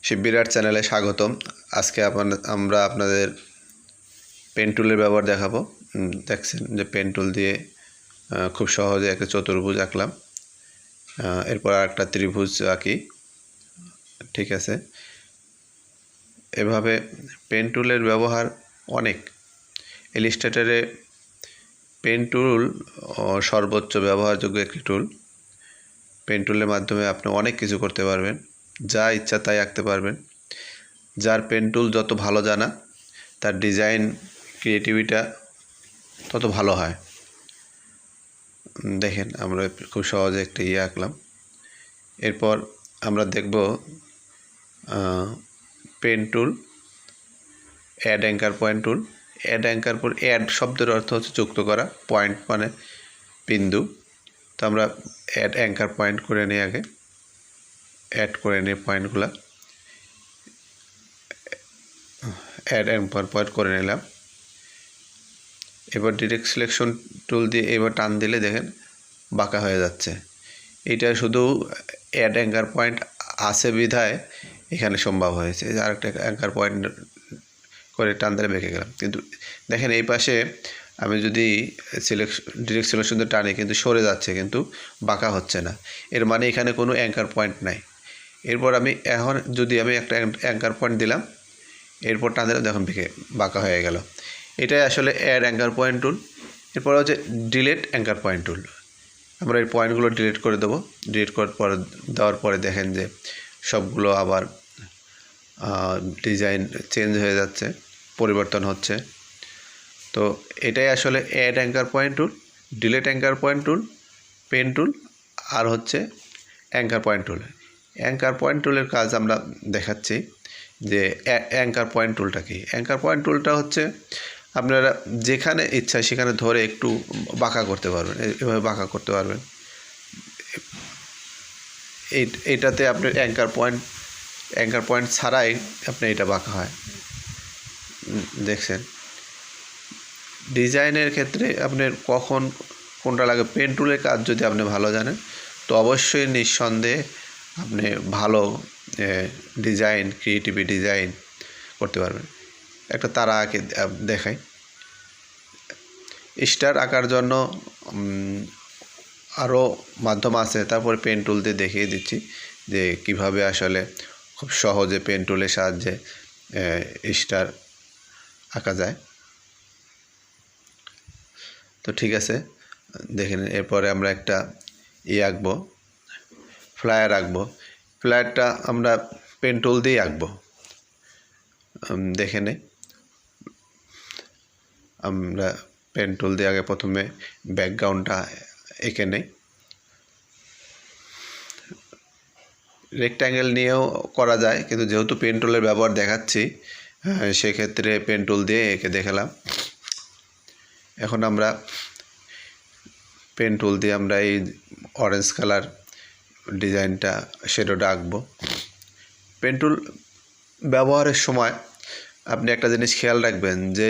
Shibbir art চ্যানেলে স্বাগতম। আজকে আমরা আপনাদের পেন টুলের ব্যবহার দেখাবো। দেখছেন যে পেন টুল দিয়ে খুব সহজে একটা চতুর্ভুজ আঁকলাম। এরপর আরেকটা ত্রিভুজ আঁকি। ঠিক আছে, এভাবে পেন টুলের ব্যবহার অনেক। ইলাস্ট্রেটরে পেন টুল সর্বোচ্চ ব্যবহারযোগ্য একটি টুল। পেন টুলের মাধ্যমে আপনি অনেক কিছু করতে পারবেন, যা ইচ্ছা তাই আঁকতে পারবেন। যার পেন টুল যত ভালো জানা, তার ডিজাইন ক্রিয়েটিভিটা তত ভালো হয়। দেখেন আমরা খুব সহজে একটা আঁকলাম। এরপর আমরা দেখব pen tool, add anchor point tool. Add anchor পর অ্যাড শব্দের অর্থ হচ্ছে যুক্ত করা, পয়েন্ট মানে বিন্দু। তো আমরা অ্যাড অ্যাঙ্কার পয়েন্ট করে নিই, আগে অ্যাড করে নিই পয়েন্টগুলো, অ্যাড অ্যাঙ্কার পয়েন্ট করে নিলাম। এবার ডিরেক্ট সিলেকশন টুল দিয়ে এবার টান দিলে দেখেন বাঁকা হয়ে যাচ্ছে। এটা শুধু অ্যাড অ্যাঙ্কার পয়েন্ট আছে বিধায় এখানে সম্ভব হয়েছে। আরেকটা অ্যাঙ্কার পয়েন্ট করে টান দিলে বেঁকে গেলাম। কিন্তু দেখেন এই পাশে আমি যদি ডিরেক্ট সিলেকশন দিয়ে টানি কিন্তু সরে যাচ্ছে, কিন্তু বাঁকা হচ্ছে না। এর মানে এখানে কোনো অ্যাঙ্কার পয়েন্ট নাই। এরপর এখন যদি আমি একটা অ্যাঙ্কার পয়েন্ট দিলাম, এরপর টান দিলাম, দেখুন বাঁকা হয়ে গেল। এটাই আসলে অ্যাড অ্যাঙ্কার পয়েন্ট টুল। এরপর হচ্ছে ডিলেট অ্যাঙ্কার পয়েন্ট টুল। আমরা এই পয়েন্টগুলো ডিলিট করে দেবো। ডিলিট দেওয়ার পরে দেখেন যে সবগুলো আবার ডিজাইন চেঞ্জ হয়ে যাচ্ছে, পরিবর্তন হচ্ছে। তো এটাই আসলে add anchor point tool, delete anchor point tool, pen tool, আর হচ্ছে anchor point tool. Anchor point টুলের কাজ আমরা দেখাচ্ছি যে অ্যাঙ্কার পয়েন্ট টুলটা কি। অ্যাঙ্কার পয়েন্ট টুলটা হচ্ছে আপনারা যেখানে ইচ্ছা সেখানে ধরে একটু বাঁকা করতে পারবেন, এভাবে বাঁকা করতে পারবেন। এইটাতে আপনি অ্যাঙ্কার পয়েন্ট ছাড়াই আপনি এটা বাঁকা হয়। দেখছেন, ডিজাইনের ক্ষেত্রে আপনার কখন কোনটা লাগে, পেন টুলের কাজ যদি আপনি ভালো জানেন তো অবশ্যই নিঃসন্দেহে আপনি ভালো ডিজাইন, ক্রিয়েটিভ ডিজাইন করতে পারবেন। একটা তারা আঁকে দেখাই। স্টার আঁকার জন্য আরও মাধ্যম আছে, তারপরে পেন টুল দিয়ে দেখিয়ে দিচ্ছি যে কিভাবে আসলে খুব সহজে পেন টুলের সাহায্যে স্টার আঁকা যায়। তো ঠিক আছে, দেখেন এরপরে আমরা একটা আঁকবো, ফ্লায়ার আঁকবো। ফ্লায়ারটা আমরা পেন টুল দিয়ে আঁকবো। দেখে নেই, আমরা পেন টুল দিয়ে আগে প্রথমে ব্যাকগ্রাউন্ডটা এঁকে নেই। রেক্ট্যাঙ্গেল নিয়েও করা যায়, কিন্তু যেহেতু পেন টুলের ব্যবহার দেখাচ্ছি সেক্ষেত্রে পেন টুল দিয়ে এঁকে দেখালাম। এখন আমরা পেন টুল দিয়ে আমরা এই অরেঞ্জ কালার ডিজাইনটা, শ্যাডোটা আঁকবো। পেন টুল ব্যবহারের সময় আপনি একটা জিনিস খেয়াল রাখবেন যে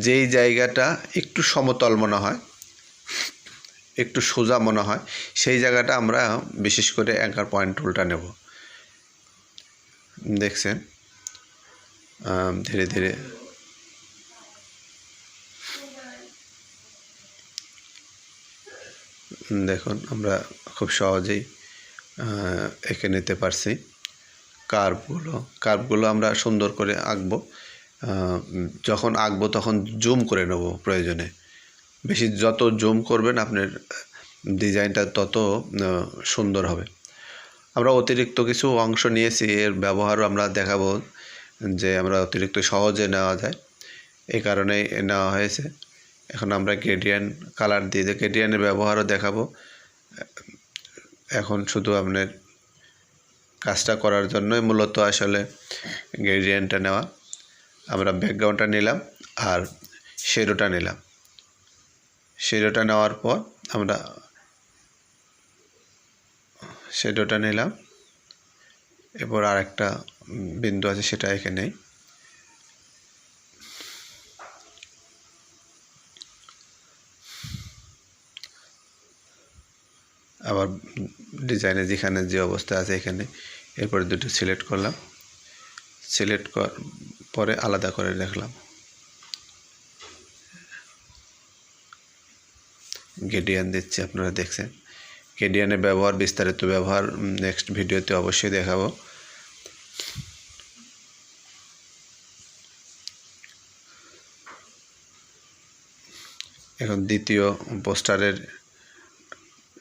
যেই জায়গাটা একটু সমতল মনে হয়, একটু সোজা মনে হয়, সেই জায়গাটা আমরা বিশেষ করে অ্যাঙ্কার পয়েন্ট টুলটা নেব। দেখছেন ধীরে ধীরে দেখুন আমরা খুব সহজেই এঁকে নিতে পারছি। কার্ভগুলো আমরা সুন্দর করে আঁকবো। যখন আঁকবো তখন জুম করে নেব প্রয়োজনে। বেশি যত জুম করবেন আপনার ডিজাইনটা তত সুন্দর হবে। আমরা অতিরিক্ত কিছু অংশ নিয়েছি, এর ব্যবহারও আমরা দেখাবো যে আমরা অতিরিক্ত সহজে নেওয়া যায়, এই কারণেই নেওয়া হয়েছে। এখন আমরা গ্রেডিয়েন্ট কালার দিয়ে গ্রেডিয়েন্টের ব্যবহারও দেখাবো। এখন শুধু আপনার কাজটা করার জন্যই মূলত আসলে গ্রেডিয়েন্টটা নেওয়া। আমরা ব্যাকগ্রাউন্ডটা নিলাম আর শ্যাডোটা নিলাম। শ্যাডোটা নেওয়ার পর আমরা শ্যাডোটা নিলাম, এরপর আরেকটা বিন্দু আছে সেটা এখানে। আবার ডিজাইনে যেখানে যে অবস্থা আছে এখানে এরপরে দুটো সিলেক্ট করলাম, সিলেক্ট পরে আলাদা করে রাখলাম। গ্রেডিয়ান দিচ্ছি, আপনারা দেখছেন। গ্রেডিয়ানের ব্যবহার, বিস্তারিত ব্যবহার নেক্সট ভিডিওতে অবশ্যই দেখাবো। এখন দ্বিতীয় পোস্টারের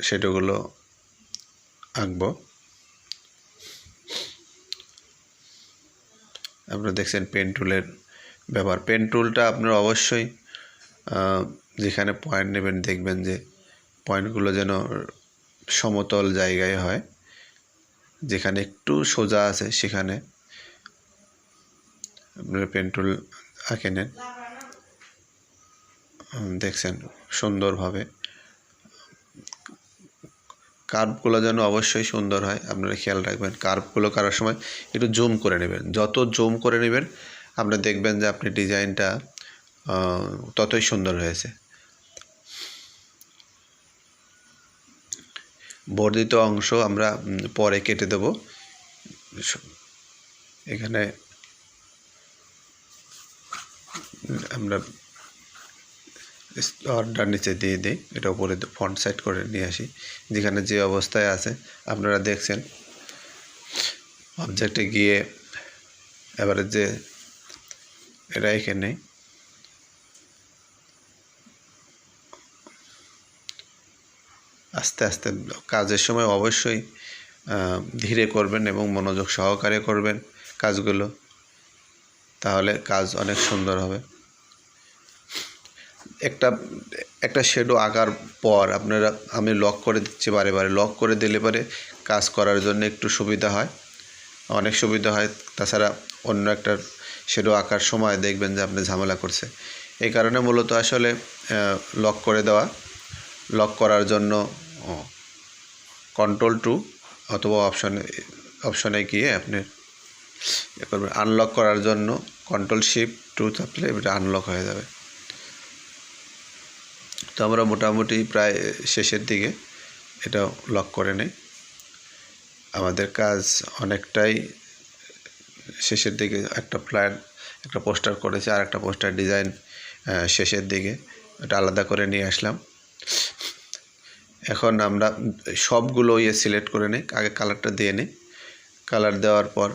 শ্যাডোগুলো আঁকবো। আপনারা দেখছেন পেন টুলের ব্যবহার। পেন টুলটা আপনারা অবশ্যই যেখানে পয়েন্ট নেবেন দেখবেন যে পয়েন্টগুলো যেন সমতল জায়গায় হয়, যেখানে একটু সোজা আছে সেখানে আপনারা পেন টুল আঁকে নেন। দেখছেন সুন্দরভাবে কার্ভগুলো যেন অবশ্যই সুন্দর হয়, আপনারা খেয়াল রাখবেন। কার্ভগুলো করার সময় একটু জুম করে নেবেন, যত জুম করে নেবেন আপনারা দেখবেন যে আপনি ডিজাইনটা ততই সুন্দর হয়েছে। বর্ধিত অংশ আমরা পরে কেটে দেব। এখানে আমরা অর্ডার নিচে দিয়ে দিই, এটা উপরে ফন্ট সাইড করে নিয়ে আসি, যেখানে যে অবস্থায় আছে আপনারা দেখছেন। অবজেক্টে গিয়ে এবারে যে এটা এখানে আস্তে আস্তে কাজের সময় অবশ্যই ধীরে করবেন এবং মনোযোগ সহকারে করবেন কাজগুলো, তাহলে কাজ অনেক সুন্দর হবে। একটা শ্যাডো আঁকার পর আপনারা, আমি লক করে দিচ্ছি বারে বারে, লক করে দিলে পরে কাজ করার জন্য একটু সুবিধা হয়, অনেক সুবিধা হয়। তাছাড়া অন্য একটা শ্যাডো আঁকার সময় দেখবেন যে আপনি ঝামেলা করছে, এই কারণে মূলত আসলে লক করে দেওয়া। লক করার জন্য Ctrl+2 অথবা অপশনে গিয়ে আপনি করবেন। আনলক করার জন্য Ctrl+Shift+2 চাপলে এটা আনলক হয়ে যাবে। তো আমরা মোটামুটি প্রায় শেষের দিকে এটা লক করে নেই। আমাদের কাজ অনেকটাই শেষের দিকে। একটা পোস্টার করেছি, আর একটা পোস্টার ডিজাইন শেষের দিকে, এটা আলাদা করে নিয়ে আসলাম। এখন আমরা সবগুলো সিলেক্ট করে নিই, আগে কালারটা দিয়ে নিই। কালার দেওয়ার পর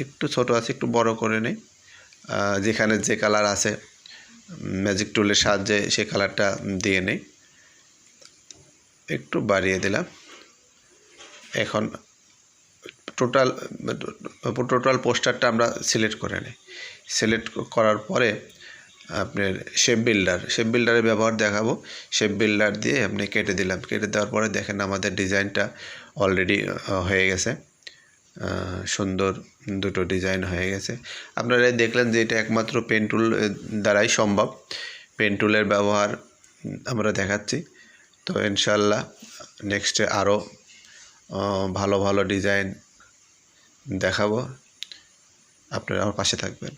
একটু ছোট আছে, একটু বড় করে নিই। যেখানে যে কালার আছে ম্যাজিক টুলের সাহায্যে সে কালারটা দিয়ে নিই, একটু বাড়িয়ে দিলাম। এখন টোটাল পোস্টারটা আমরা সিলেক্ট করে নিই। সিলেক্ট করার পরে আপনার শেপ বিল্ডারের ব্যবহার দেখাবো। শেপ বিল্ডার দিয়ে আপনি কেটে দিলাম। কেটে দেওয়ার পরে দেখেন আমাদের ডিজাইনটা অলরেডি হয়ে গেছে, সুন্দর দুটো ডিজাইন হয়ে গেছে। আপনারা দেখলেন যে এটা একমাত্র পেন টুল দ্বারাই সম্ভব। পেন টুলের ব্যবহার আমরা দেখাচ্ছি। তো ইনশাল্লাহ নেক্সটে আরও ভালো ভালো ডিজাইন দেখাবো, আপনারা আমার পাশে থাকবেন।